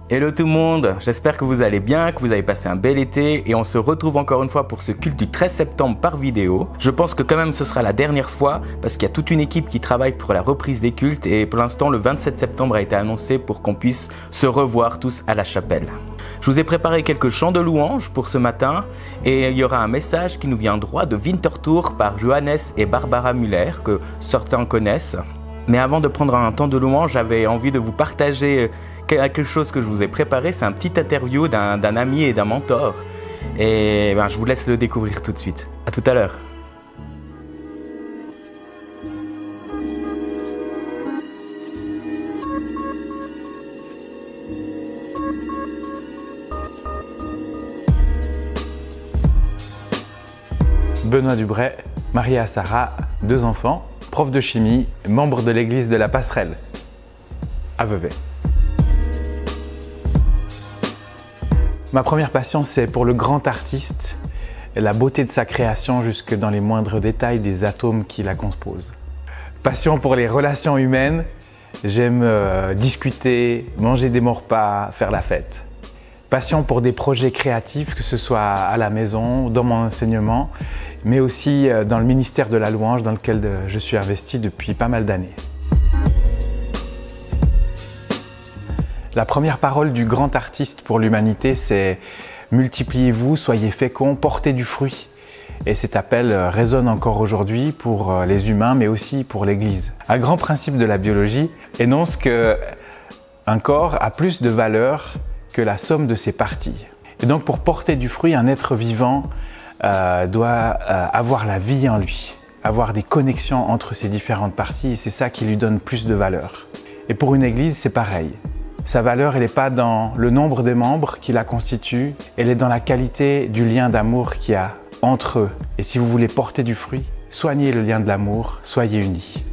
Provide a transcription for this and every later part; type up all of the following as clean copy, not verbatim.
Hello tout le monde, j'espère que vous allez bien, que vous avez passé un bel été et on se retrouve encore une fois pour ce culte du 13 septembre par vidéo. Je pense que quand même ce sera la dernière fois parce qu'il y a toute une équipe qui travaille pour la reprise des cultes et pour l'instant le 27 septembre a été annoncé pour qu'on puisse se revoir tous à la chapelle. Je vous ai préparé quelques chants de louanges pour ce matin et il y aura un message qui nous vient droit de Winterthur par Johannes et Barbara Müller que certains connaissent. Mais avant de prendre un temps de louange, j'avais envie de vous partager quelque chose que je vous ai préparé. C'est un petit interview d'un ami et d'un mentor. Et je vous laisse le découvrir tout de suite. À tout à l'heure. Benoît Dubray, marié à Sarah, 2 enfants, prof de chimie, membre de l'église de la Passerelle, à Vevey. Ma première passion, c'est pour le grand artiste, la beauté de sa création jusque dans les moindres détails des atomes qui la composent. Passion pour les relations humaines, j'aime discuter, manger des bons repas, faire la fête. Passion pour des projets créatifs, que ce soit à la maison, dans mon enseignement, mais aussi dans le ministère de la louange dans lequel je suis investi depuis pas mal d'années. La première parole du grand artiste pour l'humanité, c'est « Multipliez-vous, soyez féconds, portez du fruit ». Et cet appel résonne encore aujourd'hui pour les humains, mais aussi pour l'Église. Un grand principe de la biologie énonce qu'un corps a plus de valeur que la somme de ses parties. Et donc pour porter du fruit, un être vivant doit avoir la vie en lui, avoir des connexions entre ses différentes parties et c'est ça qui lui donne plus de valeur. Et pour une église, c'est pareil. Sa valeur, elle n'est pas dans le nombre des membres qui la constituent, elle est dans la qualité du lien d'amour qu'il y a entre eux. Et si vous voulez porter du fruit, soignez le lien de l'amour, soyez unis.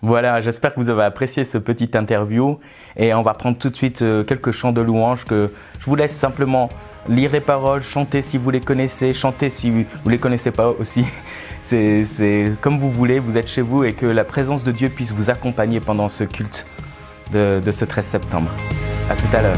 Voilà, j'espère que vous avez apprécié ce petit interview et on va prendre tout de suite quelques chants de louange que je vous laisse simplement lire les paroles, chanter si vous les connaissez, chanter si vous les connaissez pas aussi. C'est comme vous voulez, vous êtes chez vous et que la présence de Dieu puisse vous accompagner pendant ce culte de ce 13 septembre. À tout à l'heure.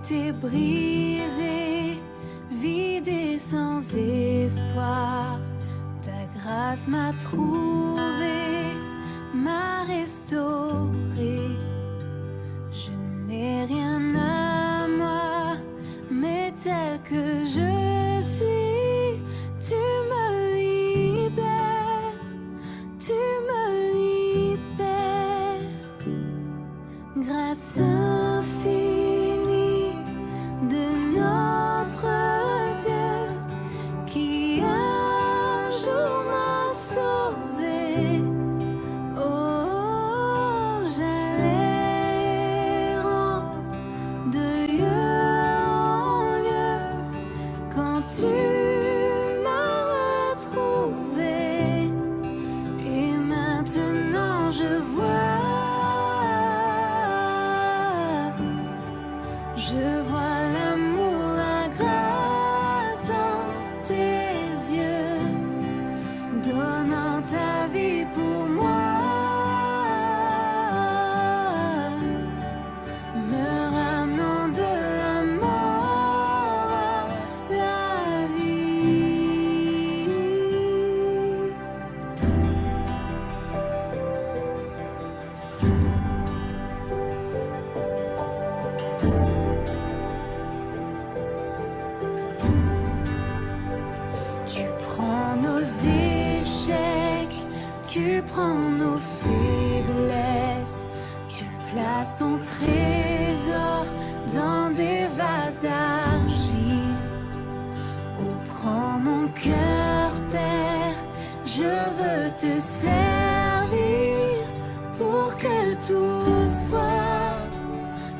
été brisé, vide et sans espoir. Ta grâce m'a trouvé, m'a restauré. Je n'ai rien à moi, mais tel que je suis, tu me libères, tu me libères. Grâce infinie de notre Dieu qui un jour m'a sauvé. Oh, j'allais de lieu en lieu quand tu m'as retrouvé. Et maintenant je vois. Je vois l'amour, la grâce dans tes yeux, donnant ta vie pour moi, me ramenant de la mort à la vie. Tu prends nos échecs, tu prends nos faiblesses, tu places ton trésor dans des vases d'argile. Oh, prends mon cœur, Père, je veux te servir pour que tous voient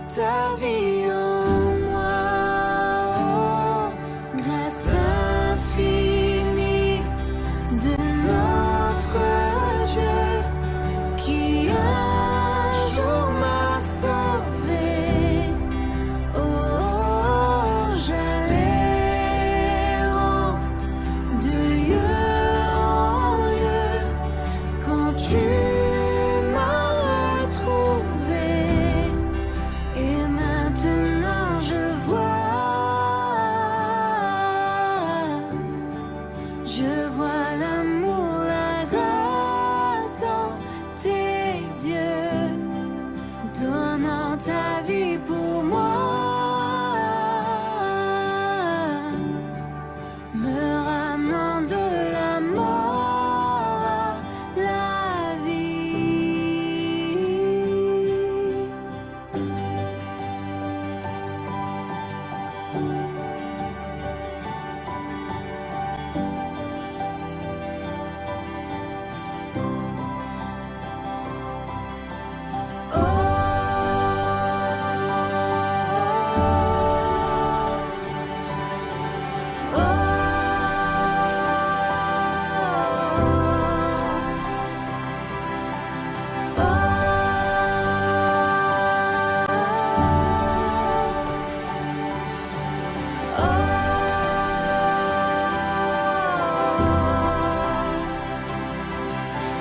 ta vie en moi. Oh, grâce infinie de notre Dieu qui un jour m'a sauvé. Oh, j'allais de lieu en lieu quand tu m'as retrouvé. Et maintenant je vois l'amour, la grâce dans tes yeux, donnant ta vie pour moi, me ramenant de la mort à la vie.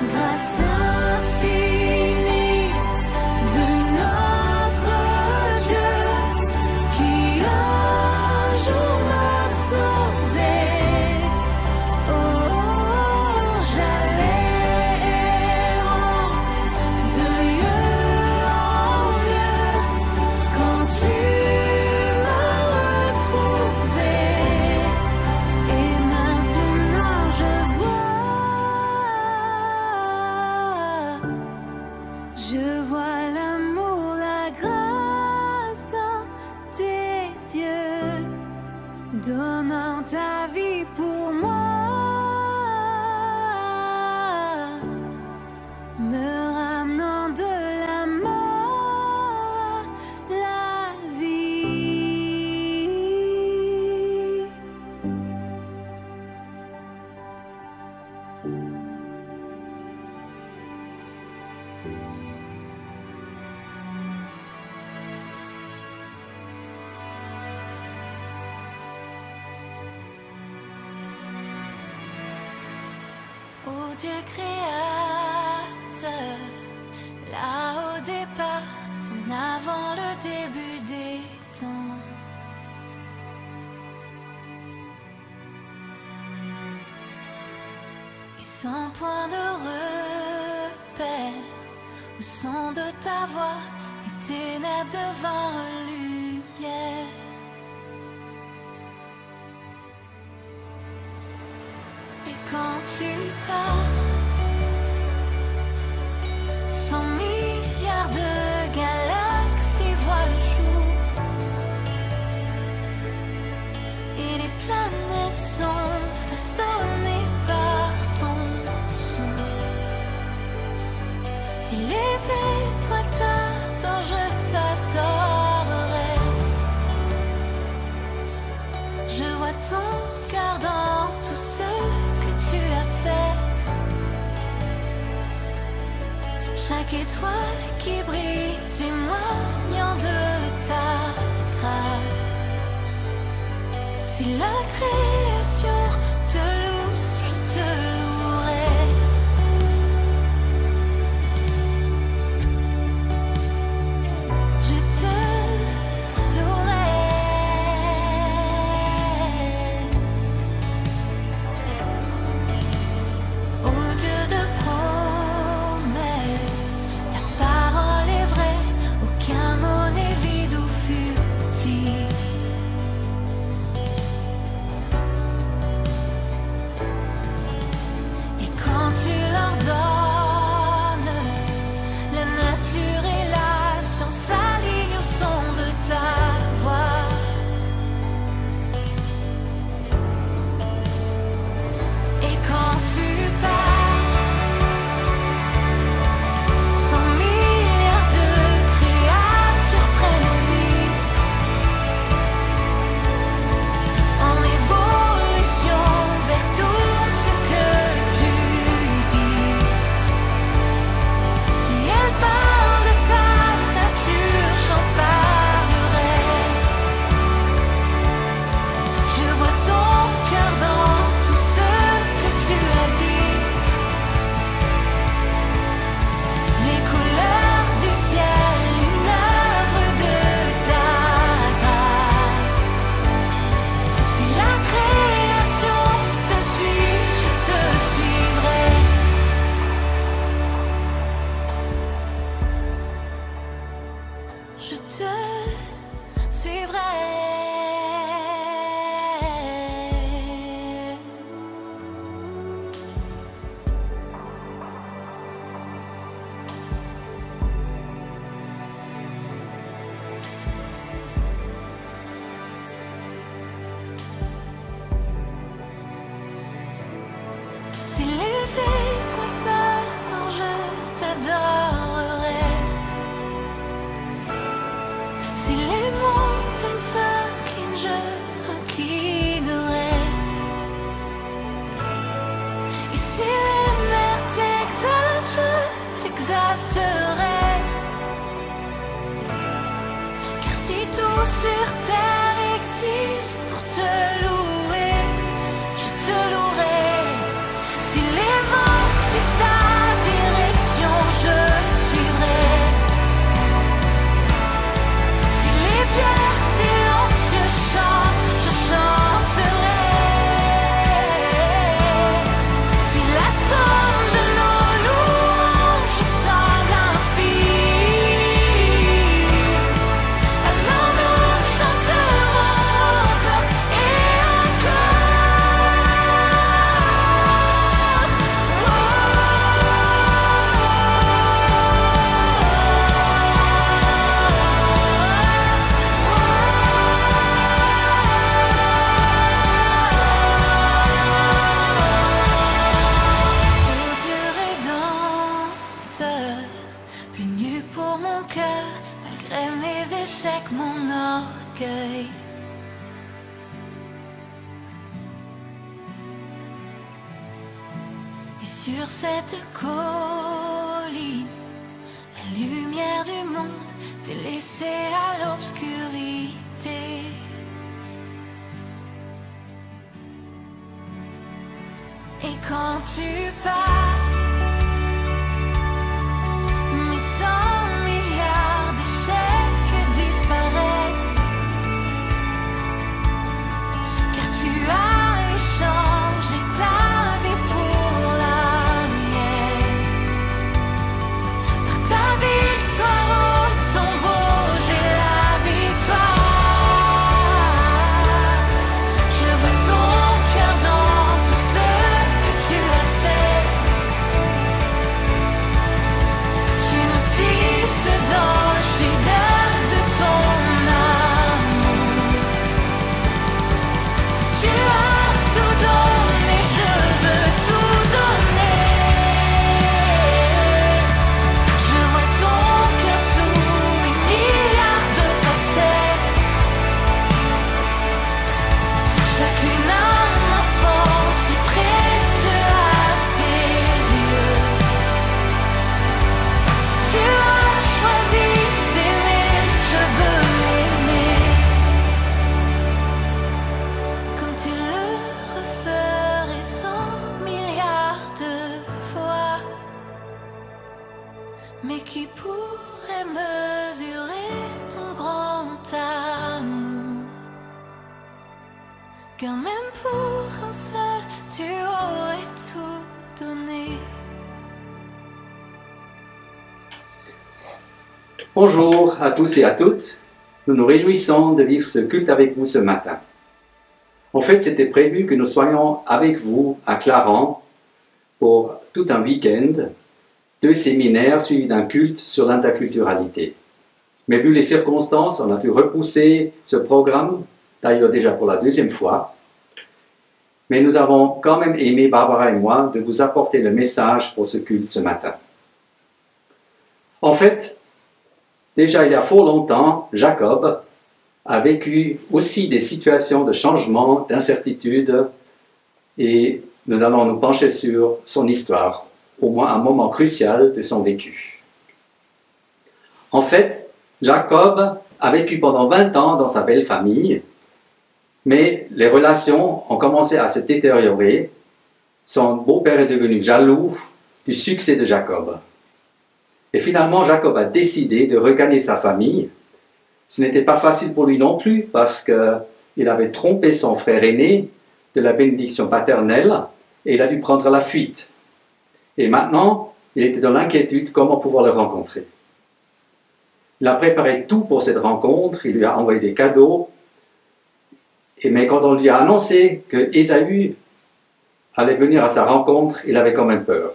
Grâce infinie de notre Dieu qui un jour m'a sauvé. Oh, j'allais de lieu en lieu quand tu m'as retrouvé. Et maintenant je vois l'amour, la grâce dans tes yeux, donnant ta vie pour moi, me ramenant de la mort à la vie. Oh Dieu créateur, là au départ, en avant le début des temps. sans point de repère, au son de ta voix, les ténèbres devant lumière. Et quand tu pars, 100 milliards de galaxies voient le jour, et les planètes sont façonnées par ton son. Si les étoiles t'adorent, je t'adorerai. Je vois ton cœur dans tout ce que tu as fait. Chaque étoile qui brille témoignant de ta grâce. Si la création te loue, je te louerai. Je te louerai. Ô Dieu de promesses, ta parole est vraie, aucun mot n'est vide ou futile. Et quand tu leur donnes, la nature et la science s'alignent au son de ta voix. Et quand tu pars, 100 milliards de créatures prennent vie en évolution vers tout ce que tu dis. Si elle parle de ta nature, j'en parlerai. Je vois ton cœur dans tout ce que tu as dit. Les couleurs du ciel, une œuvre de ta grâce. Si la création te suit, je te suivrai. Je te suivrai. Si les étoiles t'adorent, je t'adorerai. Si les montagnes s'inclinent, je m'inclinerai. Et si les mers t'exaltent, je t'exalterai. Car si tout sur terre existe pour te louer, je te louerai. Si les vents suivent ta direction, je suivrai. Si les pierres silencieux chantent, je chanterai. Si la somme de nos louanges semble infinie, alors nous chanterons encore et Ô Dieu rédempteur, venu pour mon cœur, malgré mes échecs, mon orgueil. Et sur cette colline, la lumière du monde t'est laissée à l'obscurité. Et quand tu pars, mes 100 milliards d'échecs disparaissent. Car tu as échangé ta vie pour la Mais qui pourrait mesurer ton grand amour? Car même pour un seul, tu aurais tout donné. Bonjour à tous et à toutes. Nous nous réjouissons de vivre ce culte avec vous ce matin. En fait, c'était prévu que nous soyons avec vous à Clarens pour tout un week-end, 2 séminaires suivis d'un culte sur l'interculturalité. Mais vu les circonstances, on a dû repousser ce programme, d'ailleurs déjà pour la 2e fois. Mais nous avons quand même aimé, Barbara et moi, de vous apporter le message pour ce culte ce matin. En fait, déjà il y a fort longtemps, Jacob a vécu aussi des situations de changement, d'incertitude, et nous allons nous pencher sur son histoire, au moins un moment crucial de son vécu. En fait, Jacob a vécu pendant 20 ans dans sa belle famille, mais les relations ont commencé à se détériorer. Son beau-père est devenu jaloux du succès de Jacob. Et finalement, Jacob a décidé de regagner sa famille. Ce n'était pas facile pour lui non plus parce qu'il avait trompé son frère aîné de la bénédiction paternelle et il a dû prendre la fuite. Et maintenant, il était dans l'inquiétude comment pouvoir le rencontrer. Il a préparé tout pour cette rencontre, il lui a envoyé des cadeaux, mais quand on lui a annoncé que Ésaü allait venir à sa rencontre, il avait quand même peur.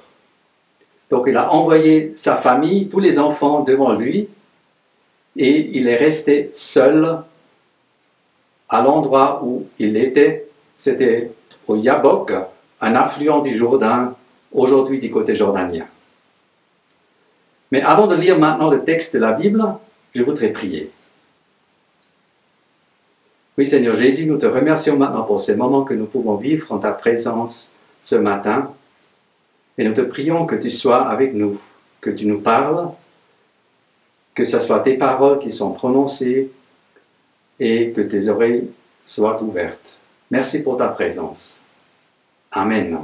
Donc il a envoyé sa famille, tous les enfants devant lui, et il est resté seul à l'endroit où il était. C'était au Yabok, un affluent du Jourdain, aujourd'hui du côté jordanien. Mais avant de lire maintenant le texte de la Bible, je voudrais prier. Oui Seigneur Jésus, nous te remercions maintenant pour ces moments que nous pouvons vivre en ta présence ce matin. Et nous te prions que tu sois avec nous, que tu nous parles, que ce soit tes paroles qui sont prononcées et que tes oreilles soient ouvertes. Merci pour ta présence. Amen.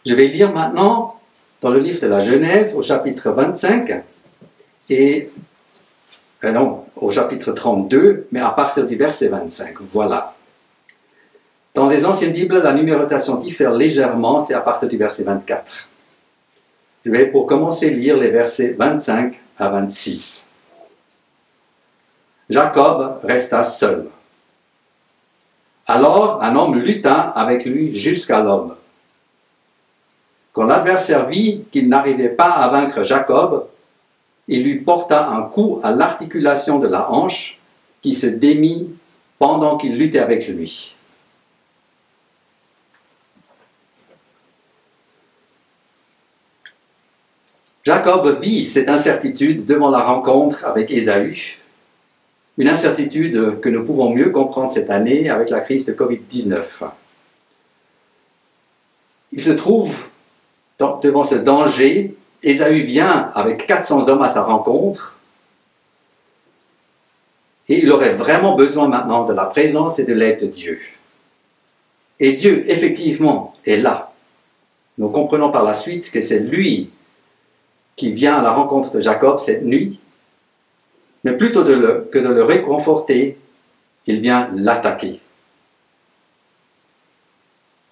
Je vais lire maintenant dans le livre de la Genèse au chapitre 25 et au chapitre 32, mais à partir du verset 25. Voilà. Dans les anciennes Bibles, la numérotation diffère légèrement, c'est à partir du verset 24. Je vais pour commencer lire les versets 25 à 26. Jacob resta seul. Alors un homme lutta avec lui jusqu'à l'aube. Quand l'adversaire vit qu'il n'arrivait pas à vaincre Jacob, il lui porta un coup à l'articulation de la hanche qui se démit pendant qu'il luttait avec lui. Jacob vit cette incertitude devant la rencontre avec Ésaü, une incertitude que nous pouvons mieux comprendre cette année avec la crise de Covid-19. Il se trouve devant ce danger. Ésaü vient avec 400 hommes à sa rencontre et il aurait vraiment besoin maintenant de la présence et de l'aide de Dieu. Et Dieu, effectivement, est là. Nous comprenons par la suite que c'est lui qui vient à la rencontre de Jacob cette nuit, mais plutôt que de le réconforter, il vient l'attaquer.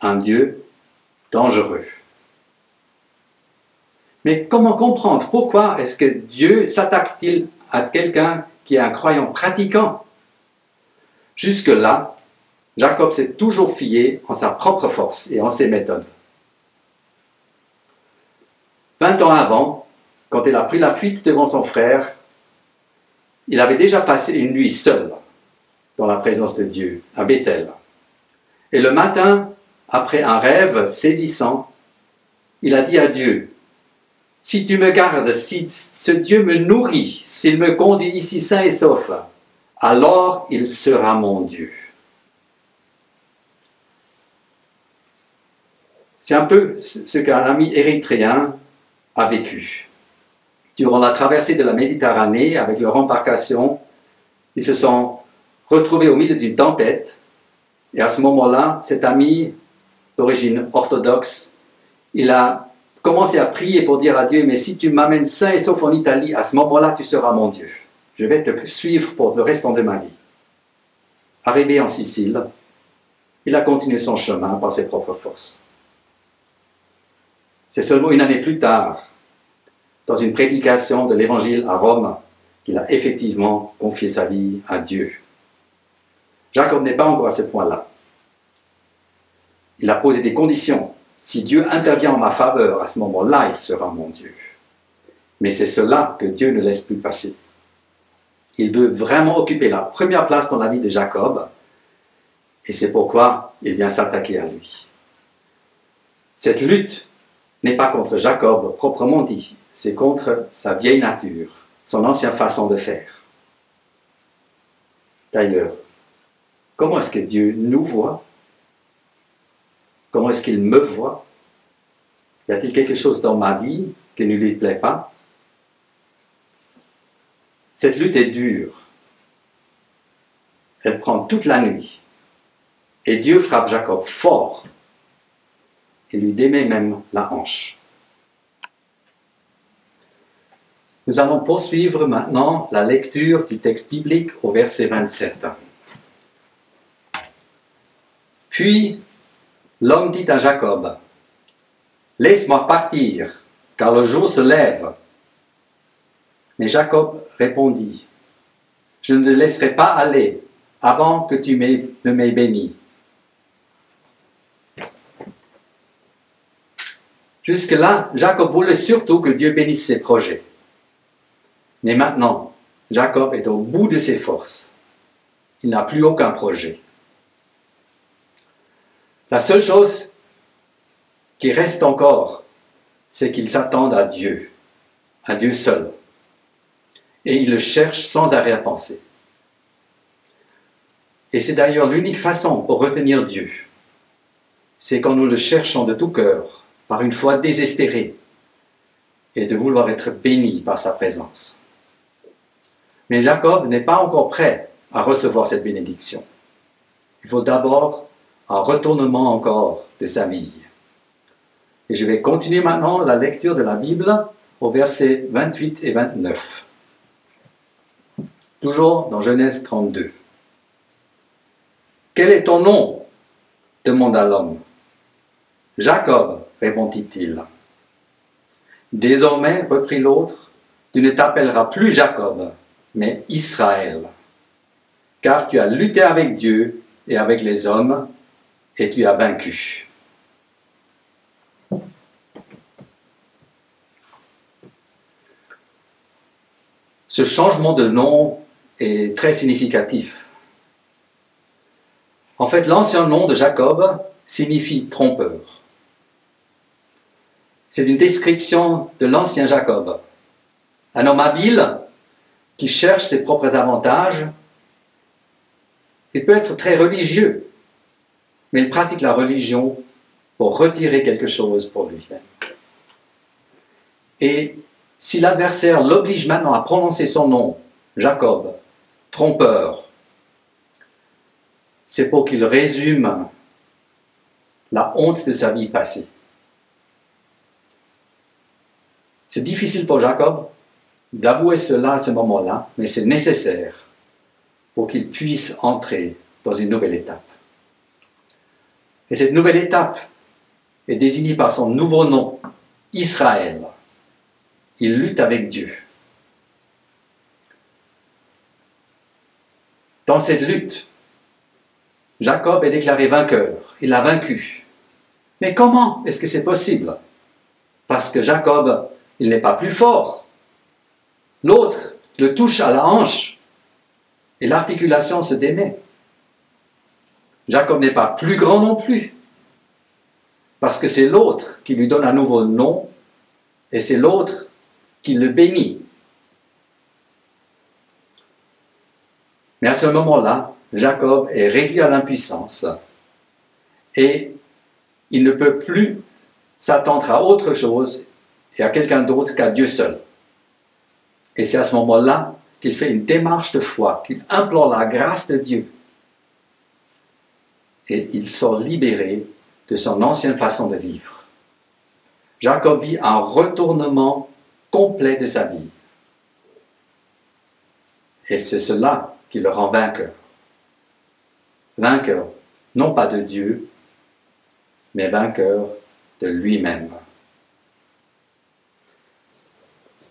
Un Dieu dangereux. Mais comment comprendre? Pourquoi est-ce que Dieu s'attaque-t-il à quelqu'un qui est un croyant pratiquant? Jusque-là, Jacob s'est toujours fié en sa propre force et en ses méthodes. 20 ans avant, quand il a pris la fuite devant son frère, il avait déjà passé une nuit seul dans la présence de Dieu, à Bethel. Et le matin, après un rêve saisissant, il a dit à Dieu, « Si tu me gardes, si ce Dieu me nourrit, s'il me conduit ici sain et sauf, alors il sera mon Dieu. » C'est un peu ce qu'un ami érythréen a vécu. Durant la traversée de la Méditerranée avec leur embarcation, ils se sont retrouvés au milieu d'une tempête. Et à ce moment-là, cet ami d'origine orthodoxe, il a commencé à prier pour dire à Dieu, mais si tu m'amènes sain et sauf en Italie, à ce moment-là, tu seras mon Dieu. Je vais te suivre pour le restant de ma vie. Arrivé en Sicile, il a continué son chemin par ses propres forces. C'est seulement une année plus tard, dans une prédication de l'Évangile à Rome, qu'il a effectivement confié sa vie à Dieu. Jacob n'est pas encore à ce point-là. Il a posé des conditions. Si Dieu intervient en ma faveur, à ce moment-là, il sera mon Dieu. Mais c'est cela que Dieu ne laisse plus passer. Il veut vraiment occuper la première place dans la vie de Jacob, et c'est pourquoi il vient s'attaquer à lui. Cette lutte n'est pas contre Jacob proprement dit, c'est contre sa vieille nature, son ancienne façon de faire. D'ailleurs, comment est-ce que Dieu nous voit? Comment est-ce qu'il me voit? Y a-t-il quelque chose dans ma vie qui ne lui plaît pas? Cette lutte est dure. Elle prend toute la nuit. Et Dieu frappe Jacob fort. Il lui démet même la hanche. Nous allons poursuivre maintenant la lecture du texte biblique au verset 27. Puis, l'homme dit à Jacob, « Laisse-moi partir, car le jour se lève. » Mais Jacob répondit, « Je ne te laisserai pas aller avant que tu ne m'aies béni. » Jusque-là, Jacob voulait surtout que Dieu bénisse ses projets. Mais maintenant, Jacob est au bout de ses forces. Il n'a plus aucun projet. La seule chose qui reste encore, c'est qu'il s'attende à Dieu seul. Et il le cherche sans arrière-pensée. Et c'est d'ailleurs l'unique façon pour retenir Dieu. C'est quand nous le cherchons de tout cœur, par une foi désespérée, et de vouloir être béni par sa présence. Mais Jacob n'est pas encore prêt à recevoir cette bénédiction. Il faut d'abord un retournement encore de sa vie. Et je vais continuer maintenant la lecture de la Bible au versets 28 et 29. Toujours dans Genèse 32. « Quel est ton nom ?» demanda l'homme. « Jacob, répondit-il. « Désormais, reprit l'autre, tu ne t'appelleras plus Jacob, mais Israël, car tu as lutté avec Dieu et avec les hommes, et tu as vaincu. » Ce changement de nom est très significatif. En fait, l'ancien nom de Jacob signifie trompeur. C'est une description de l'ancien Jacob, un homme habile qui cherche ses propres avantages. Il peut être très religieux, mais il pratique la religion pour retirer quelque chose pour lui-même. Et si l'adversaire l'oblige maintenant à prononcer son nom, Jacob, trompeur, c'est pour qu'il résume la honte de sa vie passée. C'est difficile pour Jacob d'avouer cela à ce moment-là, mais c'est nécessaire pour qu'il puisse entrer dans une nouvelle étape. Et cette nouvelle étape est désignée par son nouveau nom, Israël. Il lutte avec Dieu. Dans cette lutte, Jacob est déclaré vainqueur. Il a vaincu. Mais comment est-ce que c'est possible? Parce que Jacob, il n'est pas plus fort. L'autre le touche à la hanche et l'articulation se démet. Jacob n'est pas plus grand non plus. Parce que c'est l'autre qui lui donne un nouveau nom et c'est l'autre qui le bénit. Mais à ce moment-là, Jacob est réduit à l'impuissance et il ne peut plus s'attendre à autre chose et à quelqu'un d'autre qu'à Dieu seul. Et c'est à ce moment-là qu'il fait une démarche de foi, qu'il implore la grâce de Dieu. Et il sort libéré de son ancienne façon de vivre. Jacob vit un retournement complet de sa vie. Et c'est cela qui le rend vainqueur. Vainqueur, non pas de Dieu, mais vainqueur de lui-même.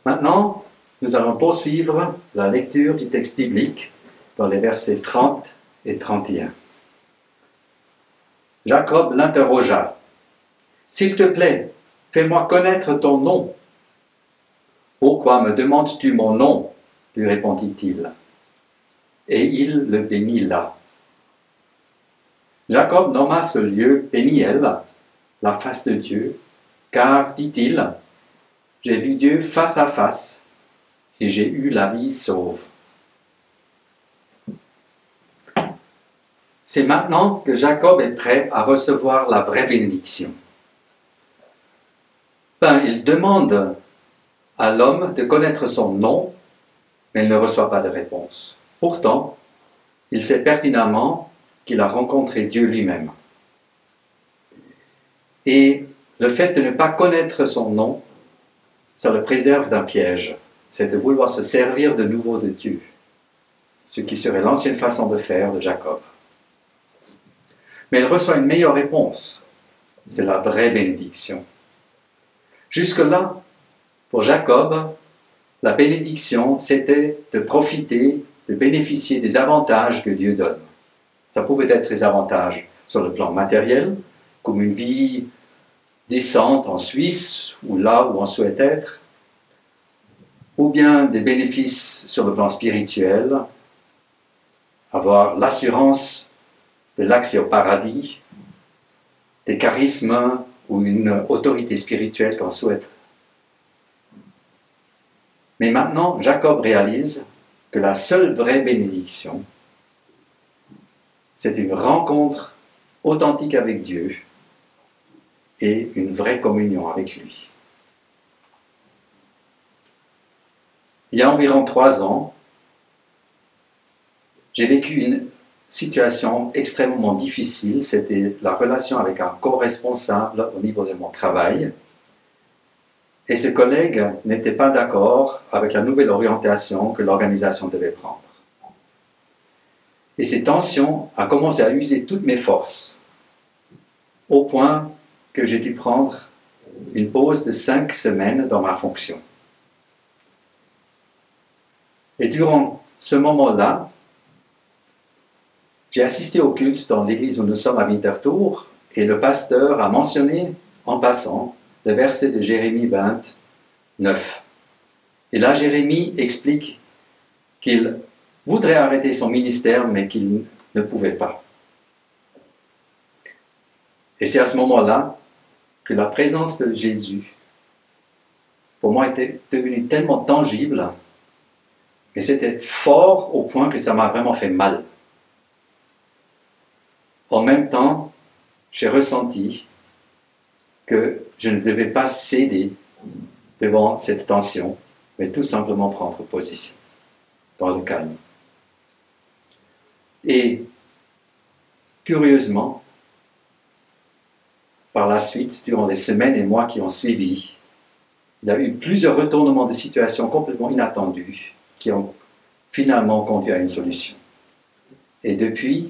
Maintenant, nous allons poursuivre la lecture du texte biblique dans les versets 30 et 31. Jacob l'interrogea. « S'il te plaît, fais-moi connaître ton nom. »« Pourquoi me demandes-tu mon nom ?» lui répondit-il. Et il le bénit là. Jacob nomma ce lieu Péniel, la face de Dieu, car, dit-il, j'ai vu Dieu face à face et j'ai eu la vie sauve. C'est maintenant que Jacob est prêt à recevoir la vraie bénédiction. Il demande à l'homme de connaître son nom, mais il ne reçoit pas de réponse. Pourtant, il sait pertinemment qu'il a rencontré Dieu lui-même. Et le fait de ne pas connaître son nom, ça le préserve d'un piège. C'est de vouloir se servir de nouveau de Dieu, ce qui serait l'ancienne façon de faire de Jacob. Mais il reçoit une meilleure réponse. C'est la vraie bénédiction. Jusque-là, pour Jacob, la bénédiction, c'était de profiter, de bénéficier des avantages que Dieu donne. Ça pouvait être des avantages sur le plan matériel, comme une vie décente en Suisse, ou là où on souhaite être, ou bien des bénéfices sur le plan spirituel, avoir l'assurance de l'accès au paradis, des charismes ou une autorité spirituelle qu'on souhaite. Mais maintenant, Jacob réalise que la seule vraie bénédiction, c'est une rencontre authentique avec Dieu et une vraie communion avec lui. Il y a environ 3 ans, j'ai vécu une situation extrêmement difficile. C'était la relation avec un co-responsable au niveau de mon travail. Et ce collègue n'était pas d'accord avec la nouvelle orientation que l'organisation devait prendre. Et ces tensions ont commencé à user toutes mes forces, au point que j'ai dû prendre une pause de 5 semaines dans ma fonction. Et durant ce moment-là, j'ai assisté au culte dans l'église où nous sommes à Winterthur, et le pasteur a mentionné, en passant, le verset de Jérémie 29. Et là, Jérémie explique qu'il voudrait arrêter son ministère, mais qu'il ne pouvait pas. Et c'est à ce moment-là que la présence de Jésus, pour moi, était devenue tellement tangible, mais c'était fort au point que ça m'a vraiment fait mal. En même temps, j'ai ressenti que je ne devais pas céder devant cette tension, mais tout simplement prendre position, dans le calme. Et, curieusement, par la suite, durant les semaines et mois qui ont suivi, il y a eu plusieurs retournements de situation complètement inattendus qui ont finalement conduit à une solution. Et depuis,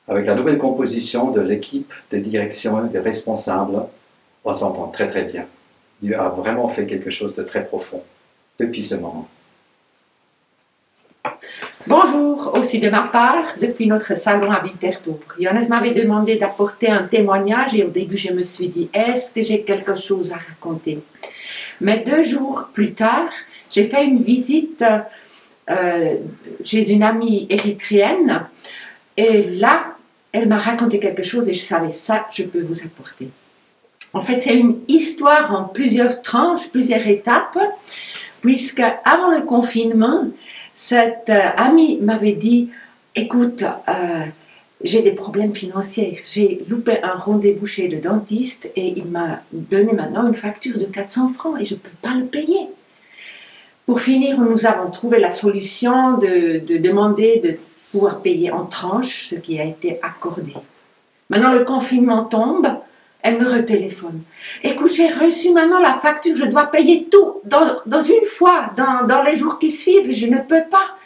avec la nouvelle composition de l'équipe de direction et des responsables, on s'entend très très bien. Dieu a vraiment fait quelque chose de très profond depuis ce moment. Bonjour, aussi de ma part, depuis notre salon à Winterthur. Johannes m'avait demandé d'apporter un témoignage et au début je me suis dit, est-ce que j'ai quelque chose à raconter? Mais 2 jours plus tard, j'ai fait une visite chez une amie érythréenne et là, elle m'a raconté quelque chose et je savais ça, je peux vous apporter. En fait, c'est une histoire en plusieurs tranches, plusieurs étapes, puisque avant le confinement, cette amie m'avait dit, écoute, j'ai des problèmes financiers, j'ai loupé un rendez-vous chez le dentiste et il m'a donné maintenant une facture de 400 francs et je ne peux pas le payer. Pour finir, nous avons trouvé la solution de demander de pouvoir payer en tranches ce qui a été accordé. Maintenant, le confinement tombe, Elle me retéléphone. Écoute, j'ai reçu maintenant la facture, je dois payer tout dans une fois, dans les jours qui suivent, je ne peux pas.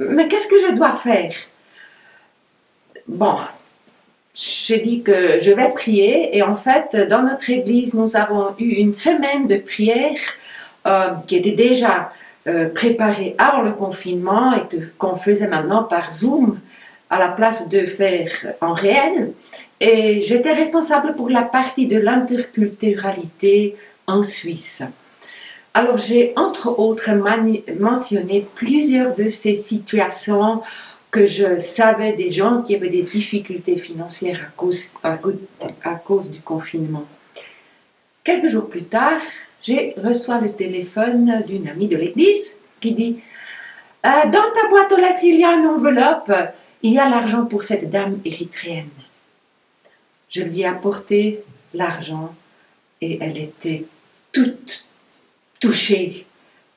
Mais qu'est-ce que je dois faire? Bon, j'ai dit que je vais prier et en fait, dans notre église, nous avons eu une semaine de prière qui était déjà préparée avant le confinement et qu'on faisait maintenant par Zoom à la place de faire en réel. Et j'étais responsable pour la partie de l'interculturalité en Suisse. Alors j'ai entre autres mentionné plusieurs de ces situations que je savais des gens qui avaient des difficultés financières à cause du confinement. Quelques jours plus tard, j'ai reçu le téléphone d'une amie de l'église qui dit « Dans ta boîte aux lettres, il y a une enveloppe, il y a l'argent pour cette dame érythréenne. » Je lui ai apporté l'argent et elle était toute touchée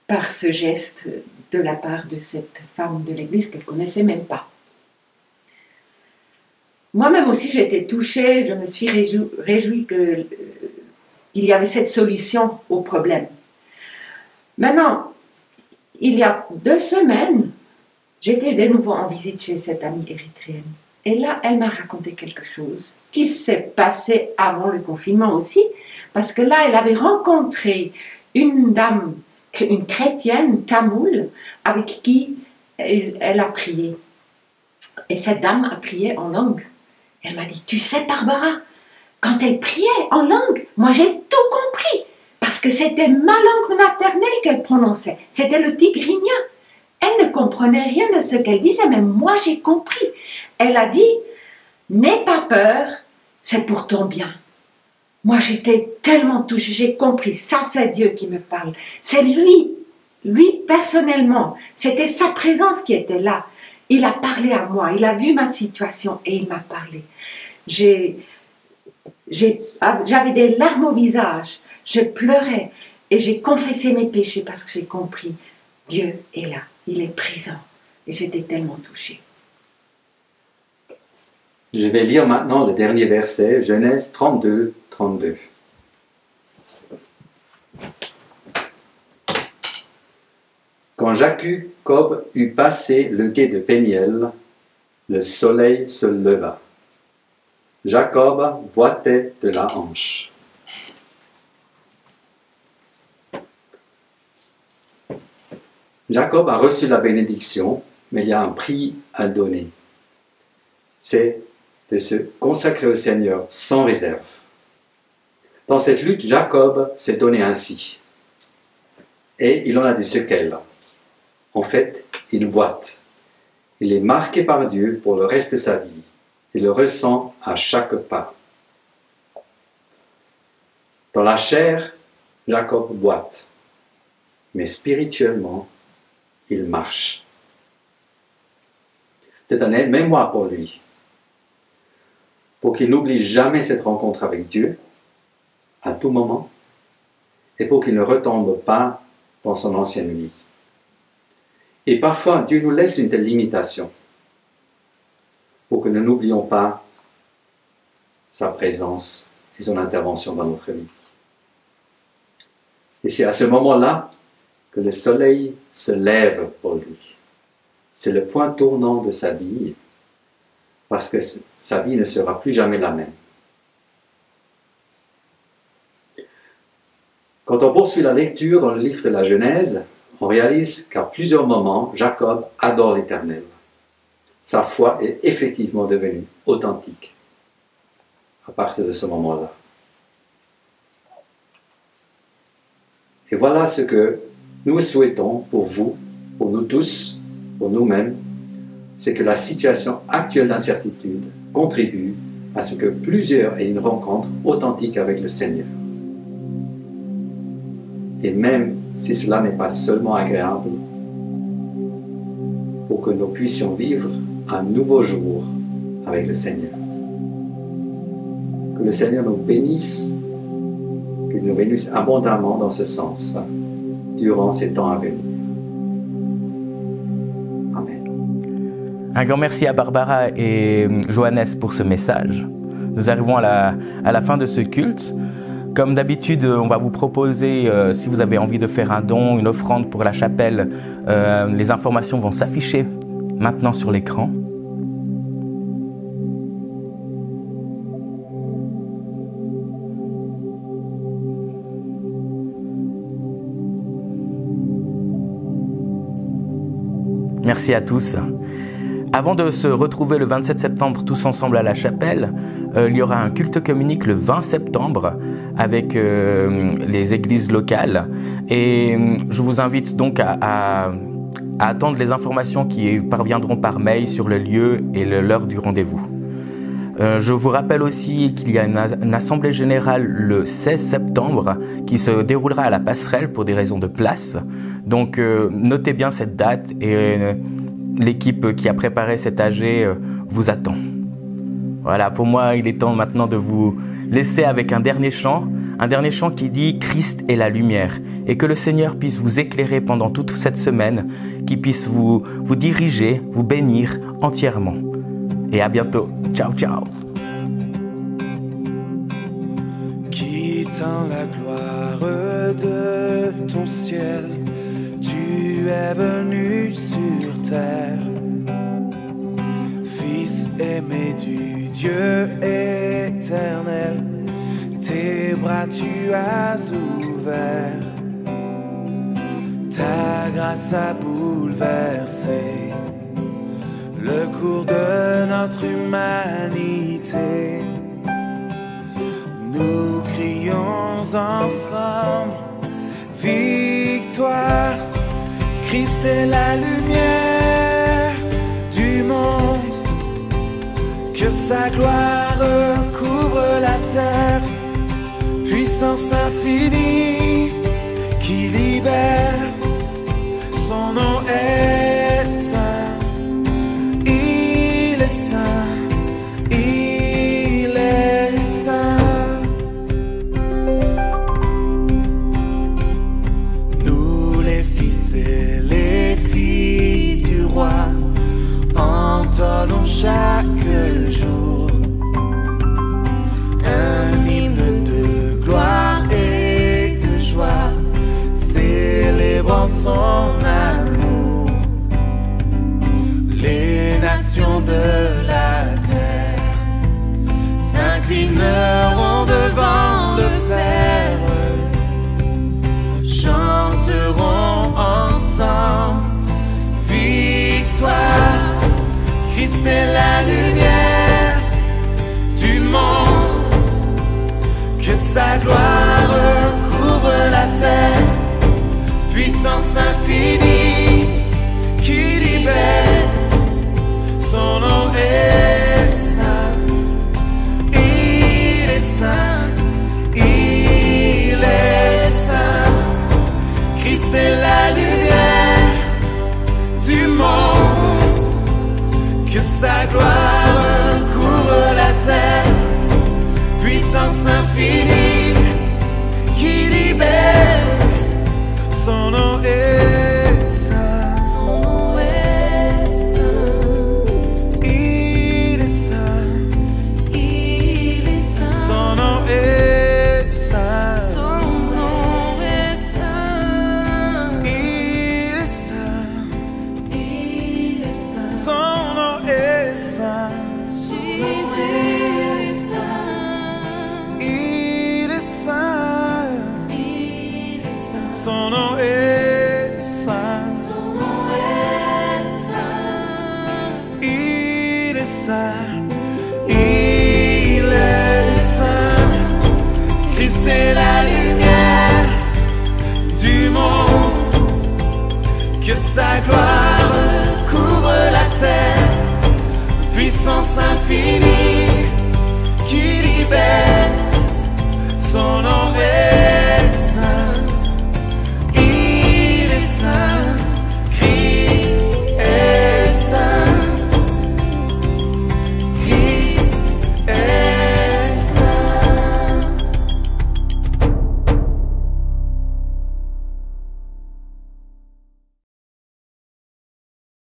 par ce geste de la part de cette femme de l'église qu'elle ne connaissait même pas. Moi-même aussi j'ai été touchée, je me suis réjouie qu'il y avait cette solution au problème. Maintenant, il y a 2 semaines, j'étais de nouveau en visite chez cette amie érythréenne. Et là, elle m'a raconté quelque chose qui s'est passé avant le confinement aussi, parce que là, elle avait rencontré une dame, une chrétienne tamoule, avec qui elle a prié. Et cette dame a prié en langue. Elle m'a dit, tu sais Barbara, quand elle priait en langue, moi j'ai tout compris, parce que c'était ma langue maternelle qu'elle prononçait, c'était le tigrinien. Elle ne comprenait rien de ce qu'elle disait, mais moi j'ai compris. Elle a dit, n'aie pas peur, c'est pour ton bien. Moi j'étais tellement touchée, j'ai compris, ça c'est Dieu qui me parle. C'est lui personnellement, c'était sa présence qui était là. Il a parlé à moi, il a vu ma situation et il m'a parlé. J'avais des larmes au visage, je pleurais et j'ai confessé mes péchés parce que j'ai compris, Dieu est là, il est présent et j'étais tellement touchée. Je vais lire maintenant le dernier verset, Genèse 32, 32. Quand Jacob eut passé le gué de Péniel, le soleil se leva. Jacob boitait de la hanche. Jacob a reçu la bénédiction, mais il y a un prix à donner. C'est de se consacrer au Seigneur sans réserve. Dans cette lutte, Jacob s'est donné ainsi. Et il en a des séquelles. En fait, il boite. Il est marqué par Dieu pour le reste de sa vie. Il le ressent à chaque pas. Dans la chair, Jacob boite. Mais spirituellement, il marche. C'est un aide-mémoire pour lui. Pour qu'il n'oublie jamais cette rencontre avec Dieu, à tout moment, et pour qu'il ne retombe pas dans son ancienne vie. Et parfois, Dieu nous laisse une telle limitation pour que nous n'oublions pas sa présence et son intervention dans notre vie. Et c'est à ce moment-là que le soleil se lève pour lui. C'est le point tournant de sa vie, parce que sa vie ne sera plus jamais la même. Quand on poursuit la lecture dans le livre de la Genèse, on réalise qu'à plusieurs moments, Jacob adore l'Éternel. Sa foi est effectivement devenue authentique à partir de ce moment-là. Et voilà ce que nous souhaitons pour vous, pour nous tous, pour nous-mêmes, c'est que la situation actuelle d'incertitude contribue à ce que plusieurs aient une rencontre authentique avec le Seigneur. Et même si cela n'est pas seulement agréable, pour que nous puissions vivre un nouveau jour avec le Seigneur. Que le Seigneur nous bénisse, qu'il nous bénisse abondamment dans ce sens, durant ces temps à venir. Amen. Un grand merci à Barbara et Johannes pour ce message. Nous arrivons à la fin de ce culte. Comme d'habitude, on va vous proposer, si vous avez envie de faire un don, une offrande pour la chapelle, les informations vont s'afficher maintenant sur l'écran. Merci à tous. Avant de se retrouver le 27 septembre tous ensemble à la chapelle, il y aura un culte communique le 20 septembre avec les églises locales. Et je vous invite donc à attendre les informations qui parviendront par mail sur le lieu et l'heure du rendez-vous. Je vous rappelle aussi qu'il y a une assemblée générale le 16 septembre qui se déroulera à la passerelle pour des raisons de place. Donc notez bien cette date et l'équipe qui a préparé cet AG vous attend. Voilà, pour moi il est temps maintenant de vous laisser avec un dernier chant qui dit « Christ est la lumière » et que le Seigneur puisse vous éclairer pendant toute cette semaine, qu'il puisse vous diriger, vous bénir entièrement. Et à bientôt. Ciao, ciao. Quittant la gloire de ton ciel, tu es venu sur terre. Fils aimé du Dieu éternel, tes bras tu as ouverts. Ta grâce a bouleversé le cours de notre humanité. Nous crions ensemble victoire. Christ est la lumière du monde, que sa gloire couvre la terre. Puissance infinie qui libère, son nom est saint. Entonnons chaque jour un hymne de gloire et de joie, célébrant son amour. Les nations de la terre s'inclineront devant le Père, chanteront ensemble victoire. Christ est la lumière du monde, que sa gloire couvre la terre. Puissance infinie qui libère, son nom est saint. Il est saint, il est saint. Christ est la lumière du monde, que sa gloire couvre la terre. Puissance infinie qui libère, son nom est saint. Son nom est saint. Il est saint. Il est saint. Son nom est saint. Son nom est saint. Il est saint. Il est saint. Son nom est saint. Jésus est saint. Il est saint. Il est saint. Son nom est saint. Son nom est saint. Il est saint. Il est saint. Christ est la lumière du monde, que sa gloire couvre la terre. Puissance infinie qui libère,